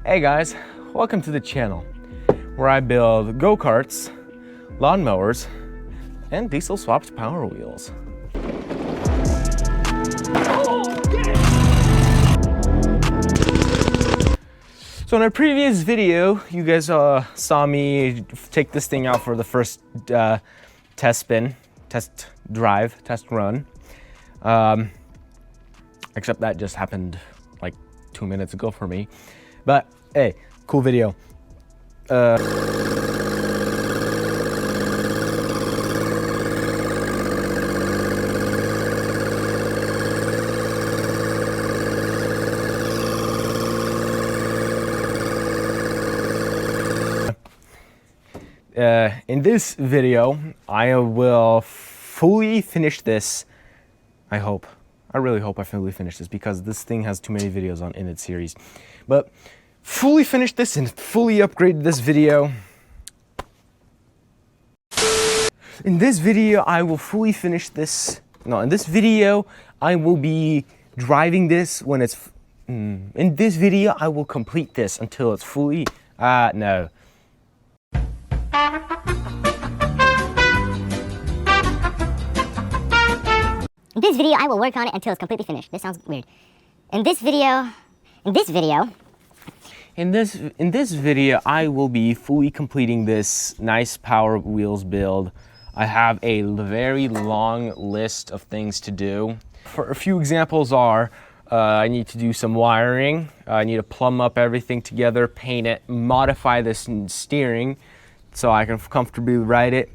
Hey guys, welcome to the channel where I build go-karts, lawnmowers, and diesel swapped power wheels. So in a previous video, you guys saw me take this thing out for the first test run. Except that just happened like 2 minutes ago for me. But hey, cool video. In this video, I will fully finish this. I really hope I fully finish this because this thing has too many videos in its series. But fully finish this and fully upgrade this video. In this video, I will fully finish this. No, in this video, I will be driving this when it's... in this video, I will complete this until it's fully... no. In this video, I will work on it until it's completely finished. This sounds weird. In this video, I will be fully completing this nice Power Wheels build. I have a very long list of things to do. For a few examples are, I need to do some wiring. I need to plumb up everything together, paint it, modify this steering so I can comfortably ride it,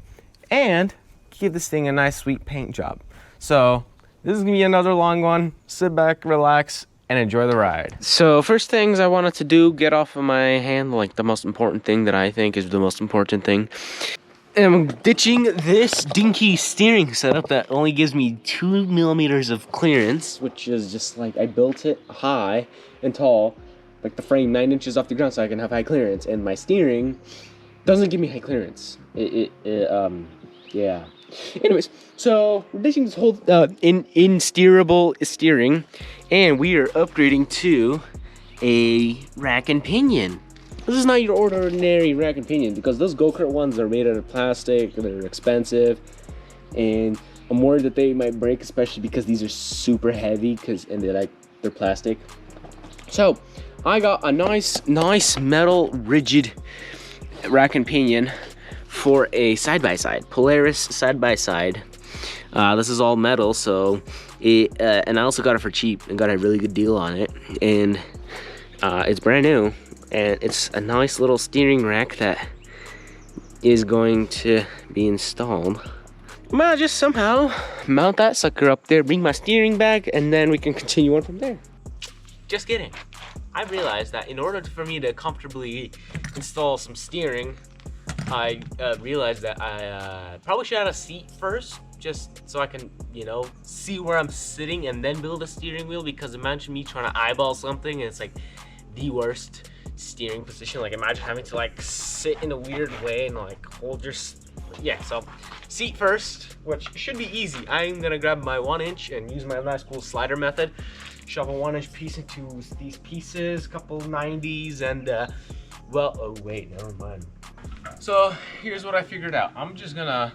and give this thing a nice sweet paint job. So this is gonna be another long one. Sit back, relax, and enjoy the ride. So first things I wanted to do, get off of my hand, like the most important thing that I think is the most important thing. And I'm ditching this dinky steering setup that only gives me 2 millimeters of clearance, which is just like, I built it high and tall, like the frame 9 inches off the ground so I can have high clearance, and my steering doesn't give me high clearance. Yeah. Anyways, so we're ditching this whole in-steerable steering, and we are upgrading to a rack and pinion. This is not your ordinary rack and pinion because those go-kart ones are made out of plastic, they're expensive, and I'm worried that they might break, especially because these are super heavy and they're plastic. So I got a nice metal rigid rack and pinion for a side-by-side, Polaris side-by-side. This is all metal, so and I also got it for cheap and got a really good deal on it, and it's brand new, and it's a nice little steering rack that is going to be installed. I'm gonna just somehow mount that sucker up there, bring my steering back, and then we can continue on from there. Just kidding. I realized that in order for me to comfortably install some steering, I realized that I probably should add a seat first, just so I can, you know, see where I'm sitting and then build a steering wheel, because imagine me trying to eyeball something and it's like the worst steering position. Like imagine having to like sit in a weird way and like hold your, yeah, so seat first, which should be easy. I'm gonna grab my 1 inch and use my nice cool slider method, shove a 1 inch piece into these pieces, couple 90s, and well, oh wait, never mind. So here's what I figured out. I'm just gonna,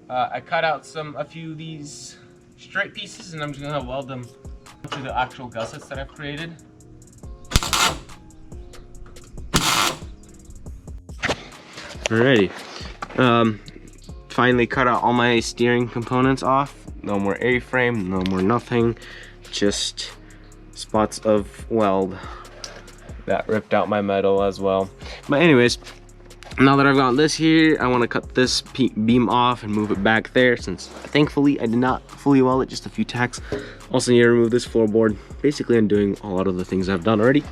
I cut out a few of these straight pieces, and I'm just gonna weld them to the actual gussets that I've created. Alrighty, finally cut out all my steering components off. No more A-frame, no more nothing, just spots of weld that ripped out my metal as well. But anyways, now that I've got this here, I want to cut this beam off and move it back there, since thankfully I did not fully weld it, just a few tacks. Also need to remove this floorboard. Basically I'm doing a lot of the things I've done already.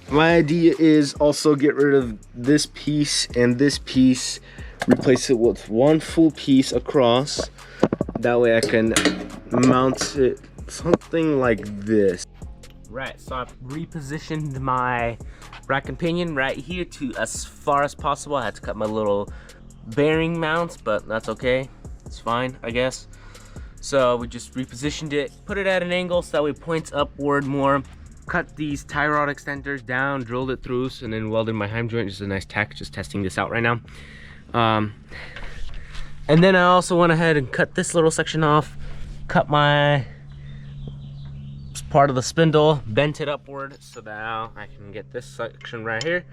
My idea is also get rid of this piece and this piece, replace it with one full piece across. That way I can mount it something like this. Right, so I've repositioned my rack and pinion right here to as far as possible. I had to cut my little bearing mounts, but that's okay. It's fine, I guess. So we just repositioned it, put it at an angle so that way it points upward more. cut these tie rod extenders down, drilled it through, and then welded my heim joint. Just a nice tech, just testing this out right now. And then I also went ahead and cut this little section off, cut my part of the spindle, bent it upward, so now I can get this section right here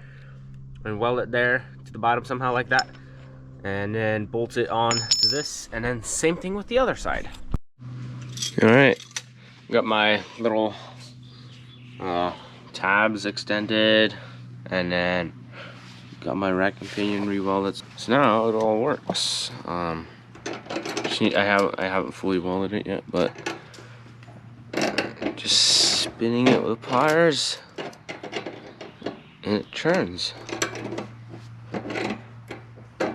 and weld it there to the bottom somehow like that, and then bolt it on to this, and then same thing with the other side. All right, got my little tabs extended, and then got my rack and pinion rewelded. So now it all works. I haven't fully welded it yet, but just spinning it with pliers, and it churns.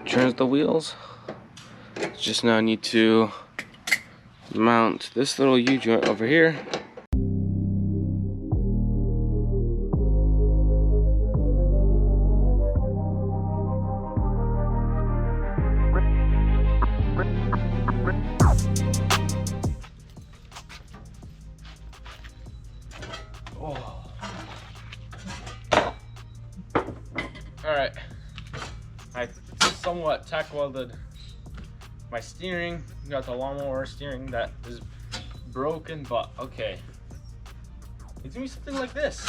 Turns the wheels. Just now need to mount this little U-joint over here. Oh. All right. I somewhat tack welded my steering. Got the lawnmower steering that is broken, but okay. It's gonna be something like this.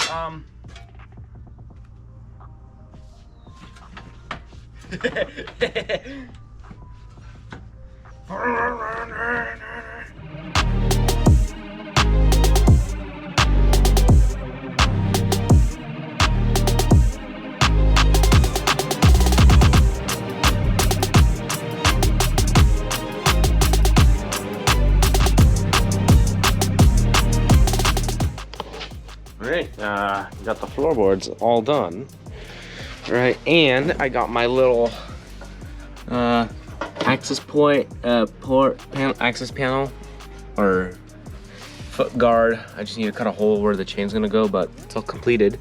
Alright, got the floorboards all done. Right, and I got my little access point access panel or foot guard. I just need to cut a hole where the chain's gonna go, but it's all completed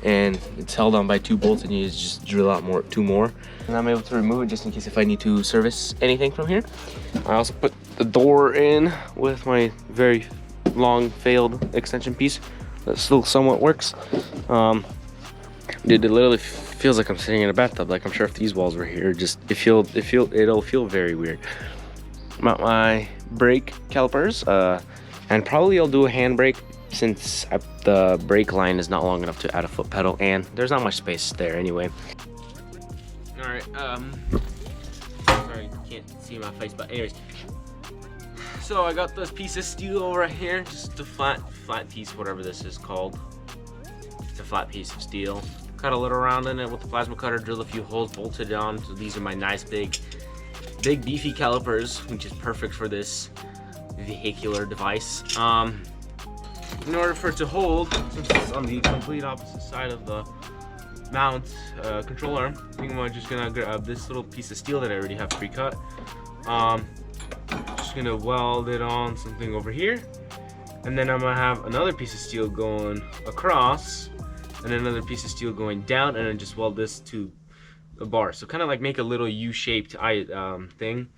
and it's held on by 2 bolts, and you just drill out two more. And I'm able to remove it just in case if I need to service anything from here. I also put the door in with my very long failed extension piece that still somewhat works. Dude, it literally feels like I'm sitting in a bathtub. Like, I'm sure if these walls were here, it'll feel very weird. Mount my brake calipers, and probably I'll do a handbrake since the brake line is not long enough to add a foot pedal, and there's not much space there anyway. All right, sorry, you can't see my face, but anyways. So I got this piece of steel over here, just a flat piece, whatever this is called. It's a flat piece of steel. Cut a little round in it with the plasma cutter, drilled a few holes, bolted it on. So these are my nice big beefy calipers, which is perfect for this vehicular device. In order for it to hold, since it's on the complete opposite side of the mount control arm, I think I'm just gonna grab this little piece of steel that I already have pre-cut. Just gonna weld it on something over here, and then I'm gonna have another piece of steel going across and another piece of steel going down, and then just weld this to the bar. So kind of like make a little U-shaped thing.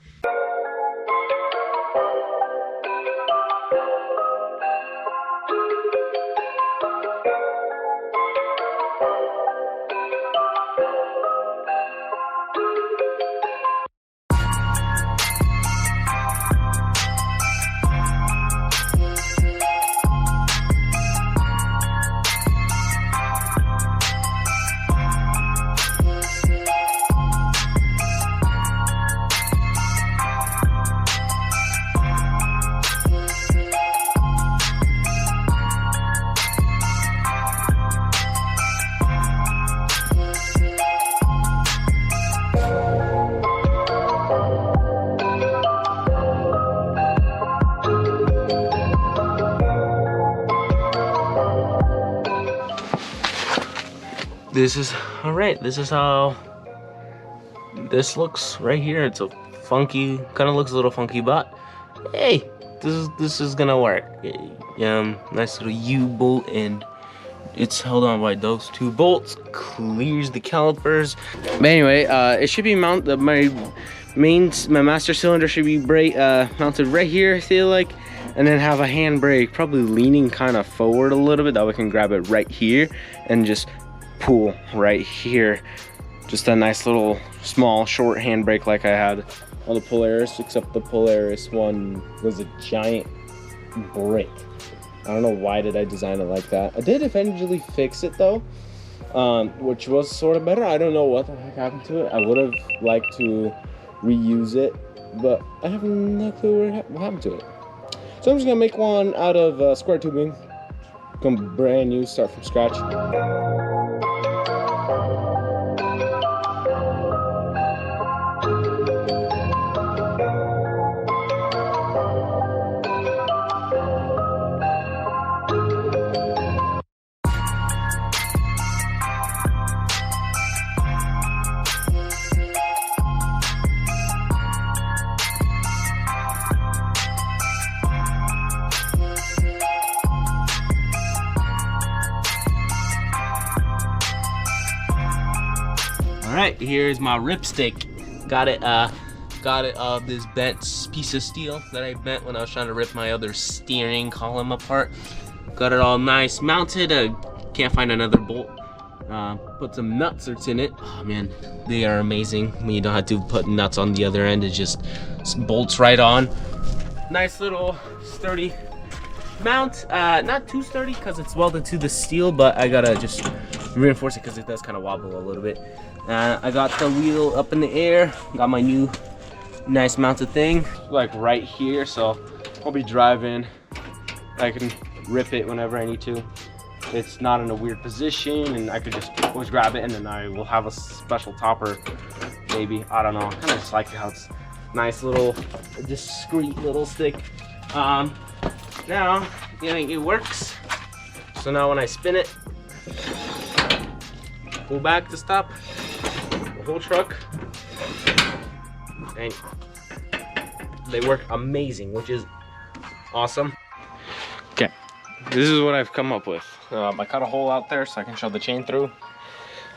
This is all right. This is how this looks right here. It's a funky, kind of looks a little funky, but hey, this is gonna work. Nice little U-bolt, and it's held on by those 2 bolts. Clears the calipers. But anyway, it should be mounted. My master cylinder should be mounted right here, I feel like, and then have a handbrake probably leaning kind of forward a little bit, that we can grab it right here and just pull right here. Just a nice little small short handbrake like I had on the Polaris, except the Polaris one was a giant brick. I don't know why did I design it like that. I did eventually fix it though, which was sort of better. I don't know what the heck happened to it. I would have liked to reuse it, but I have no clue what happened to it. So I'm just gonna make one out of square tubing, come brand new, start from scratch. All right, here's my ripstick. Got it of this bent piece of steel that I bent when I was trying to rip my other steering column apart. Got it all nice mounted. Can't find another bolt. Put some nuts in it. Oh man, they are amazing. When you don't have to put nuts on the other end, it just bolts right on. Nice little sturdy mount. Not too sturdy because it's welded to the steel, but I gotta just reinforce it because it does kind of wobble a little bit. I got the wheel up in the air. Got my new nice mounted thing like right here, so I'll be driving. I can rip it whenever I need to. It's not in a weird position, and I could just always grab it, and then I will have a special topper maybe. I don't know. I kind of just like how it's nice little discreet little stick. Now I think it works. So now when I spin it, pull back to stop the whole truck, and they work amazing, which is awesome. Okay, this is what I've come up with. I cut a hole out there so I can shove the chain through.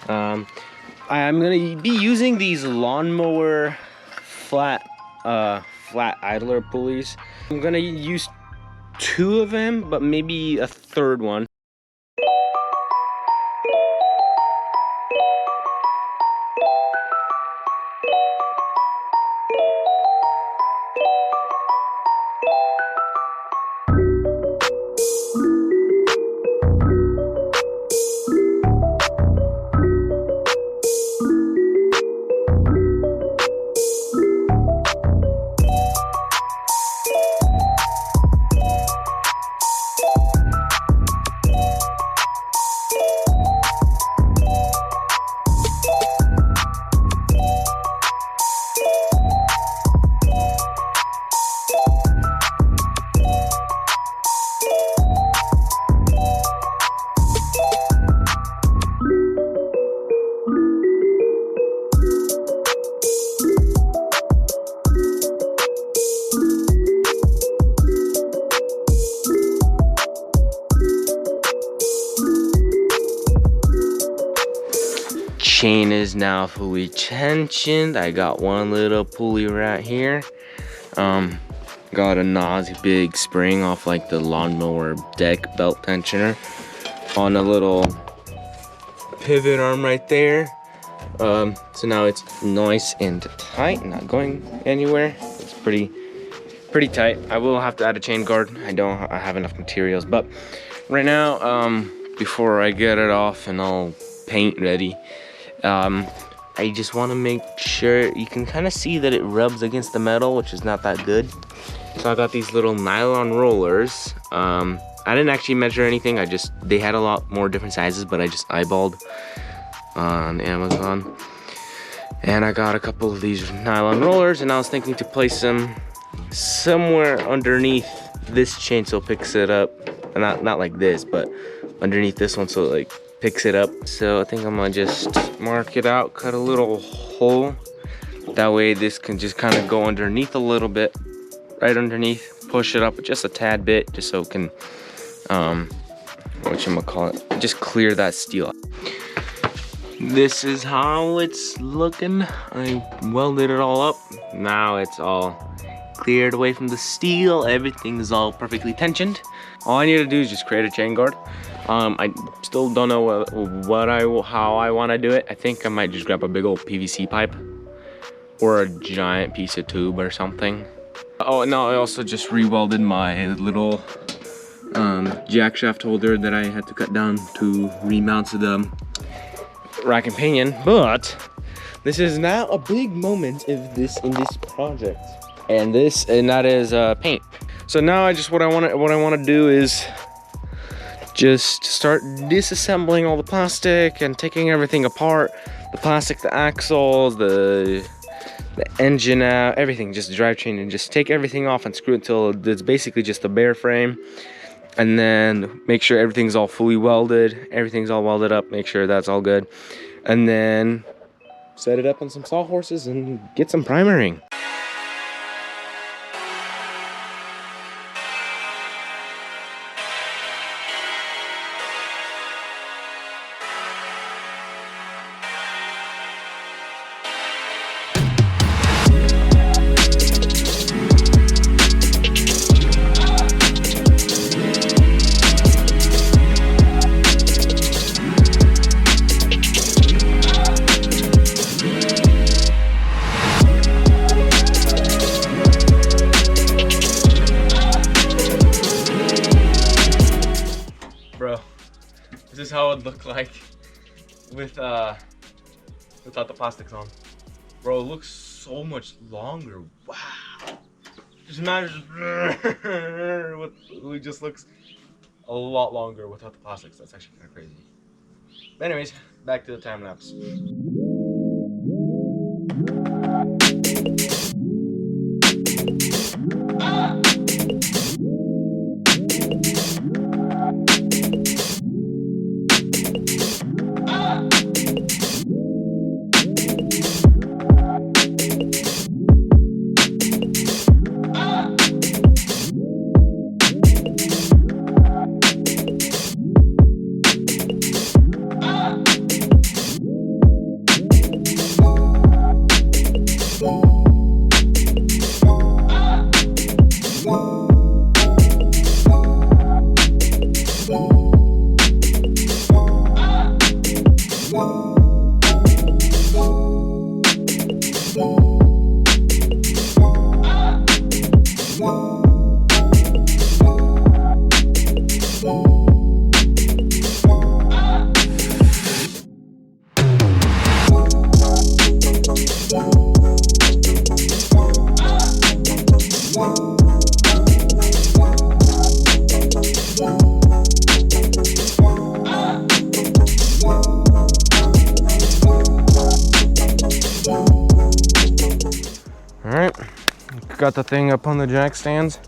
I'm gonna be using these lawnmower flat idler pulleys. I'm gonna use 2 of them, but maybe a 3rd one. Chain is now fully tensioned. I got one little pulley right here. Got a nice big spring off like the lawnmower deck belt tensioner on a little pivot arm right there. So now it's nice and tight, not going anywhere. It's pretty tight. I will have to add a chain guard. I have enough materials, but right now, before I get it off and all paint ready, I just want to make sure you can kind of see that it rubs against the metal, which is not that good. So I got these little nylon rollers. I didn't actually measure anything. They had a lot more different sizes, but I just eyeballed on Amazon. And I got a couple of these nylon rollers, and I was thinking to place them somewhere underneath this chain so it picks it up. Not like this, but underneath this one so it like picks it up. So I think I'm gonna just mark it out, cut a little hole. That way this can just kind of go underneath a little bit, right underneath, push it up just a tad bit, just so it can, whatchamacallit, just clear that steel. This is how it's looking. I welded it all up. Now it's all cleared away from the steel. Everything is all perfectly tensioned. All I need to do is just create a chain guard. I still don't know how I want to do it. I think I might just grab a big old PVC pipe or a giant piece of tube or something. Oh, no, I also just re-welded my little jack shaft holder that I had to cut down to remount to the rack and pinion. But this is now a big moment in this project, and that is paint. So now what I want to do is just start disassembling all the plastic and taking everything apart. The plastic, the axles, the engine out, everything, just the drivetrain, and just take everything off and screw it until it's basically just a bare frame. And then make sure everything's all fully welded, everything's all welded up, make sure that's all good. And then set it up on some sawhorses and get some primering. Bro, this is how it would look like without the plastics on. Bro, it looks so much longer. Wow. Just imagine it just looks a lot longer without the plastics. That's actually kind of crazy. But anyways, back to the time lapse. Alright, got the thing up on the jack stands.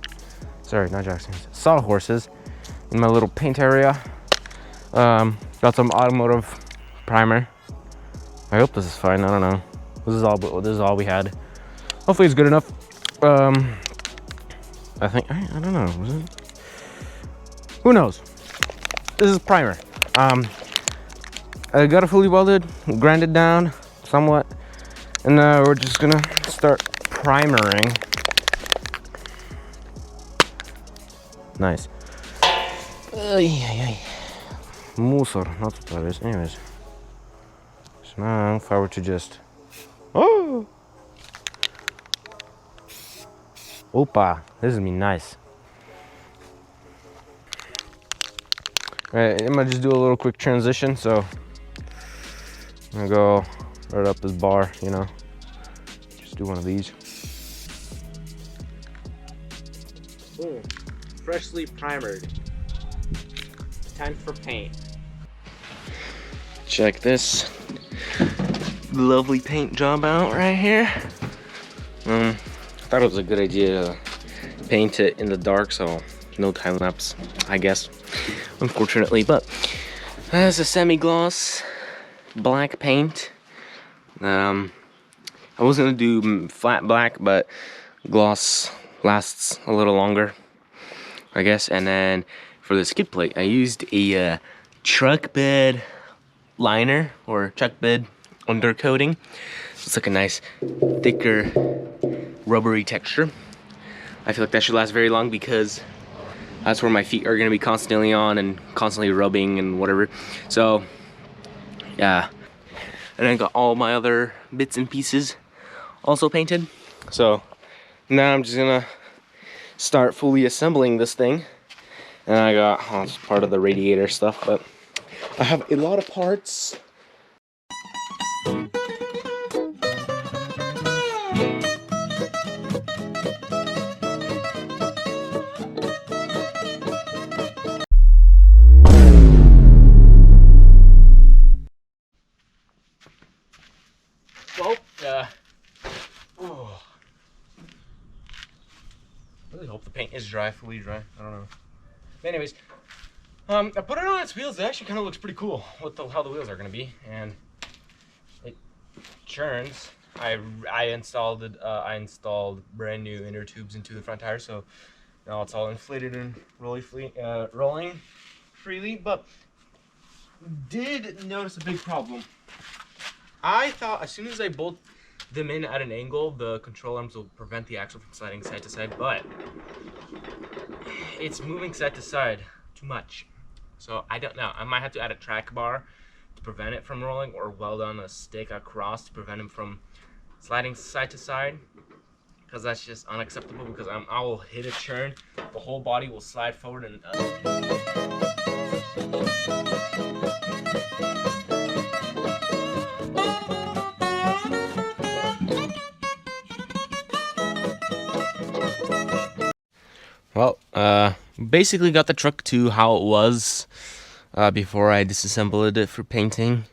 Sorry, not jack stands, sawhorses in my little paint area. Got some automotive primer. I hope this is fine, I don't know. This is all we had. Hopefully it's good enough. I think, I don't know, was it? Who knows? This is primer. I got it fully welded, grinded down somewhat, and we're just gonna start primering. Nice. Musor, not what that is. Anyways. So now if I were to just... Oh! Opa, this is gonna be nice. Alright, I'm gonna just do a little quick transition, so I'm gonna go right up this bar, you know. Just do one of these. Ooh, freshly primered. Time for paint. Check this lovely paint job out right here. I thought it was a good idea to paint it in the dark, so no time lapse, I guess, unfortunately. But that's a semi-gloss black paint. I was gonna do flat black, but gloss lasts a little longer, I guess. And then for the skid plate, I used a truck bed liner or truck bed undercoating. It's like a nice thicker rubbery texture. I feel like that should last very long because that's where my feet are gonna be constantly on and constantly rubbing and whatever. So yeah, and I got all my other bits and pieces also painted. So now I'm just gonna start fully assembling this thing. And I got it's part of the radiator stuff, but I have a lot of parts. Well, I really hope the paint is dry, fully dry. I don't know. But anyways, I put it on its wheels. It actually kind of looks pretty cool with how the wheels are gonna be, and it churns. I installed brand new inner tubes into the front tire, so now it's all inflated and rolling freely. But did notice a big problem. I thought as soon as I bolt them in at an angle, the control arms will prevent the axle from sliding side to side, but it's moving side to side too much. So I don't know. I might have to add a track bar to prevent it from rolling, or weld on a stick across to prevent them from sliding side to side, because that's just unacceptable. Because I will hit a churn, the whole body will slide forward and well, basically got the truck to how it was before I disassembled it for painting.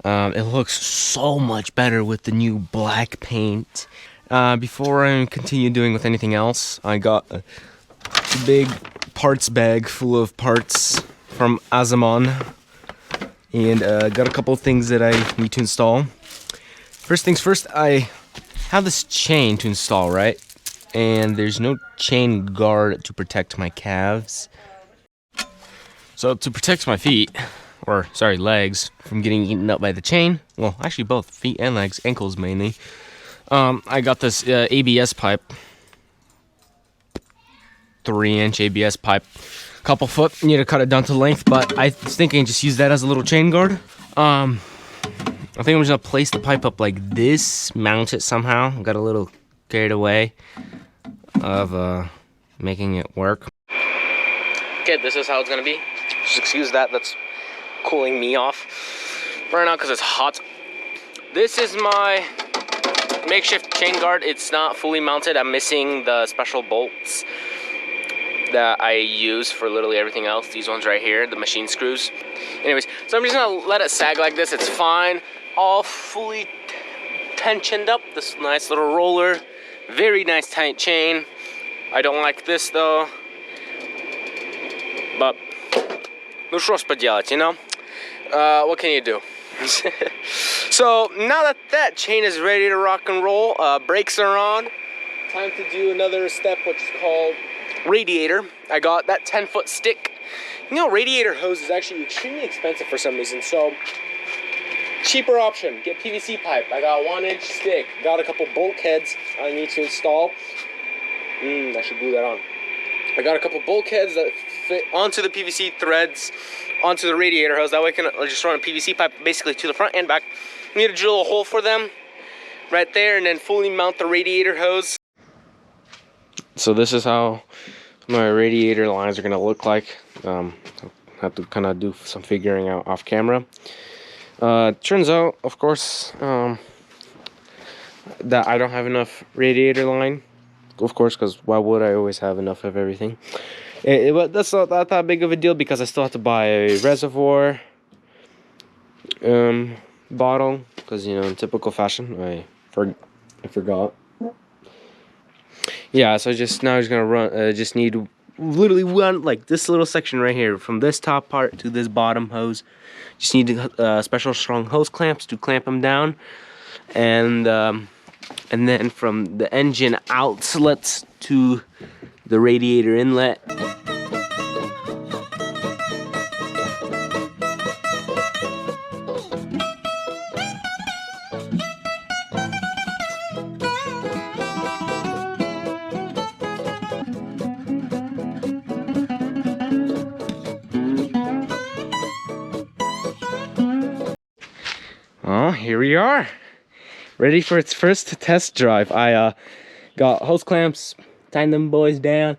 It looks so much better with the new black paint. Before I continue doing with anything else, I got a big parts bag full of parts from Azamon, and got a couple of things that I need to install. First things first, I have this chain to install, right? And there's no chain guard to protect my calves. So to protect my feet, or sorry, legs, from getting eaten up by the chain, well, actually both, feet and legs, ankles mainly, I got this ABS pipe, 3-inch ABS pipe, couple foot, need to cut it down to length, but I was thinking just use that as a little chain guard. I think I'm just gonna place the pipe up like this, mount it somehow, got a little carried away of making it work. Okay, this is how it's gonna be. Just excuse that, that's cooling me off right now because it's hot. This is my makeshift chain guard. It's not fully mounted. I'm missing the special bolts that I use for literally everything else. These ones right here, the machine screws. Anyways, so I'm just gonna let it sag like this. It's fine. All fully tensioned up. This nice little roller. Very nice tight chain. I don't like this though. But ну что ж поделать, you know? What can you do? So now that that chain is ready to rock and roll, brakes are on. Time to do another step, which is called radiator. I got that 10-foot stick. You know, radiator hose is actually extremely expensive for some reason, so cheaper option, get PVC pipe. I got a 1-inch stick, got a couple bulkheads I need to install. I should glue that on. I got a couple bulkheads that fit onto the PVC threads, onto the radiator hose. That way I can just run a PVC pipe basically to the front and back. Need to drill a hole for them right there and then fully mount the radiator hose. So this is how my radiator lines are going to look like. I have to kind of do some figuring out off camera. Turns out, of course, that I don't have enough radiator line. Of course, because why would I always have enough of everything? But that's not that big of a deal because I still have to buy a reservoir bottle. Because, you know, in typical fashion, I forgot. Yeah, so now just gonna run. Just need literally one, like this little section right here, from this top part to this bottom hose. Just need special strong hose clamps to clamp them down, and then from the engine outlets to the radiator inlet. Well, here we are, ready for its first test drive. I got hose clamps, tightened them boys down,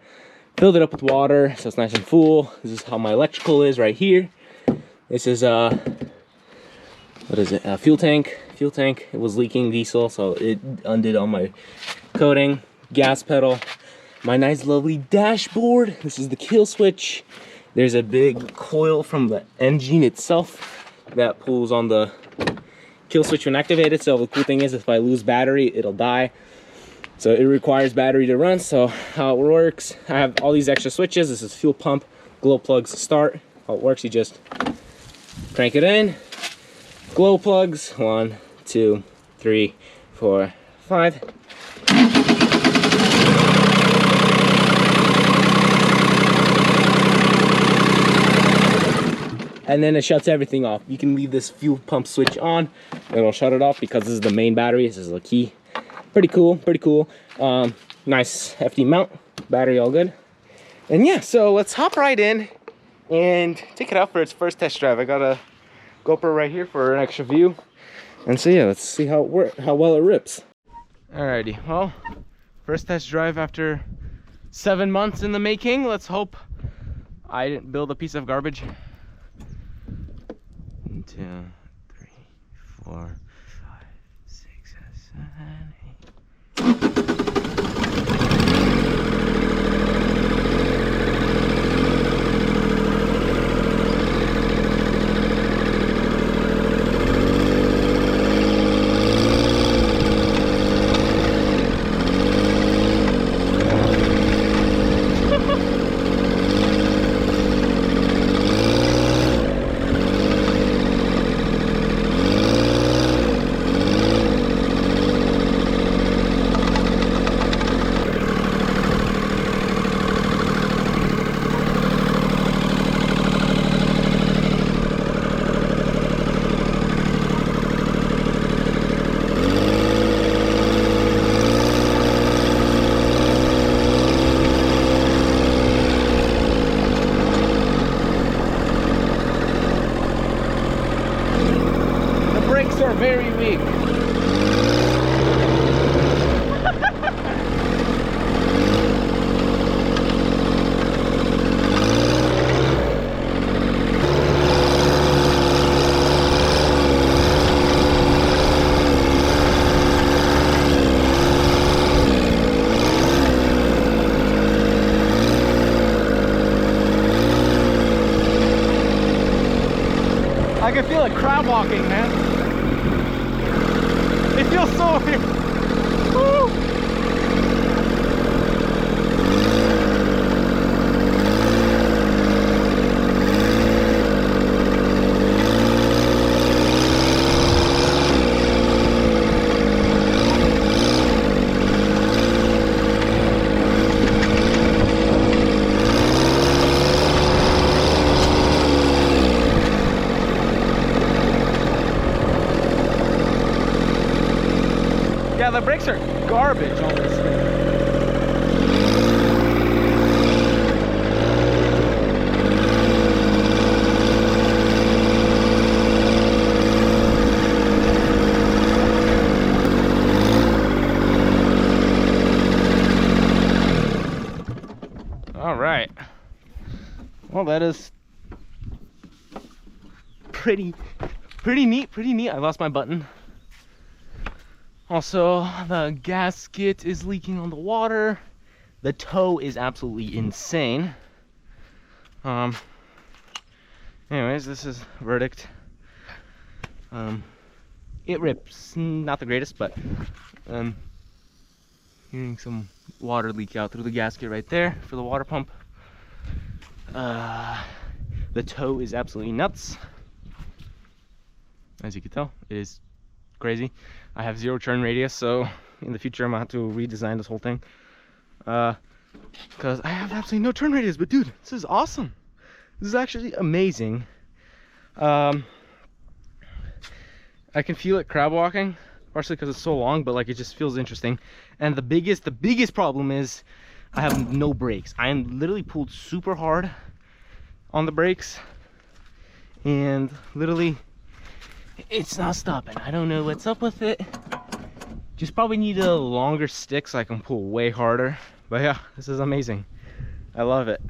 filled it up with water so it's nice and full. This is how my electrical is right here. This is what is it? A fuel tank. Fuel tank. It was leaking diesel, so it undid all my coating. Gas pedal. My nice lovely dashboard. This is the kill switch. There's a big coil from the engine itself that pulls on the kill switch when activated. So the cool thing is, if I lose battery, it'll die. So it requires battery to run. So how it works, I have all these extra switches. This is fuel pump, glow plugs, start. How it works, you just crank it in. Glow plugs, 1, 2, 3, 4, 5. And then it shuts everything off. You can leave this fuel pump switch on, and it'll shut it off because this is the main battery. This is the key. Pretty cool, pretty cool. Nice hefty mount, battery all good. And yeah, so let's hop right in and take it out for its first test drive. I got a GoPro right here for an extra view. And so yeah, let's see how well it rips. Alrighty, well, first test drive after 7 months in the making. Let's hope I didn't build a piece of garbage. 1, 2, 3, 4, 5, 6, 7, 8. Are very weak. I can feel it crab walking, man. It feels so weird. Woo! Yeah, the brakes are garbage on this thing. All right. Well, that is pretty neat, I lost my button. Also, the gasket is leaking on the water. The tow is absolutely insane. Anyways, this is verdict. It rips, not the greatest, but hearing some water leak out through the gasket right there for the water pump. The tow is absolutely nuts. As you can tell, it is crazy. I have 0 turn radius, so in the future I'm gonna have to redesign this whole thing because I have absolutely no turn radius. But dude, this is awesome. This is actually amazing. I can feel it crab walking, partially because it's so long, but like it just feels interesting. And the biggest problem is I have no brakes. I am literally pulled super hard on the brakes, and literally it's not stopping. I don't know what's up with it. Just probably need a longer stick so I can pull way harder. But yeah, this is amazing. I love it.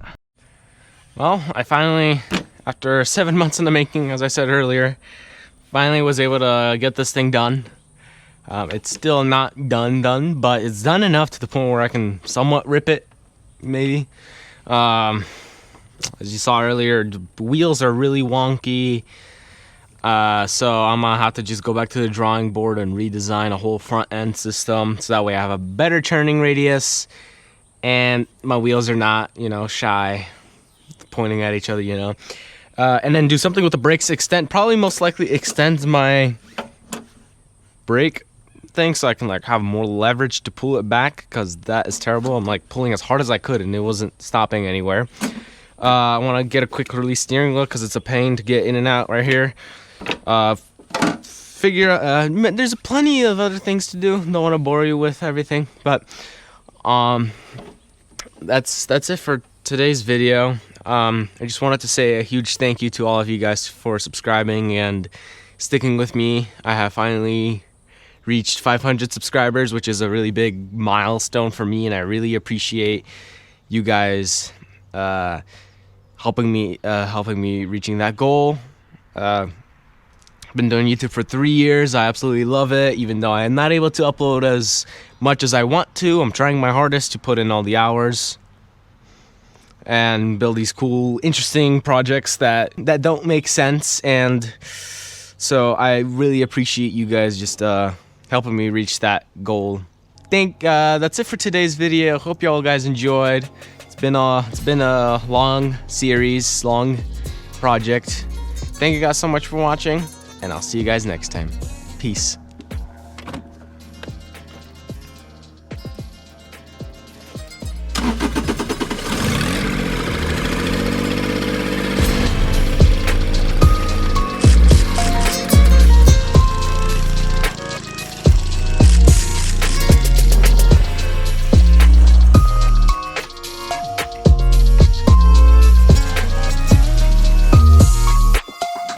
Well, I finally, after 7 months in the making, as I said earlier, finally was able to get this thing done. It's still not done, but it's done enough to the point where I can somewhat rip it, maybe. As you saw earlier, the wheels are really wonky. So I'm gonna have to just go back to the drawing board and redesign a whole front end system so that way I have a better turning radius and my wheels are not, you know, shy, pointing at each other, you know. And then do something with the brakes extend, probably most likely extend my brake thing so I can like have more leverage to pull it back, because that is terrible. I'm like pulling as hard as I could and it wasn't stopping anywhere. I want to get a quick release steering wheel because it's a pain to get in and out right here. There's plenty of other things to do. Don't want to bore you with everything, but that's it for today's video. I just wanted to say a huge thank you to all of you guys for subscribing and sticking with me. I have finally reached 500 subscribers, which is a really big milestone for me, and I really appreciate you guys helping me reaching that goal. I've been doing YouTube for 3 years. I absolutely love it, even though I am not able to upload as much as I want to. I'm trying my hardest to put in all the hours and build these cool, interesting projects that don't make sense. And so I really appreciate you guys just helping me reach that goal. That's it for today's video. Hope y'all guys enjoyed. It's been a long series, long project. Thank you guys so much for watching, and I'll see you guys next time. Peace.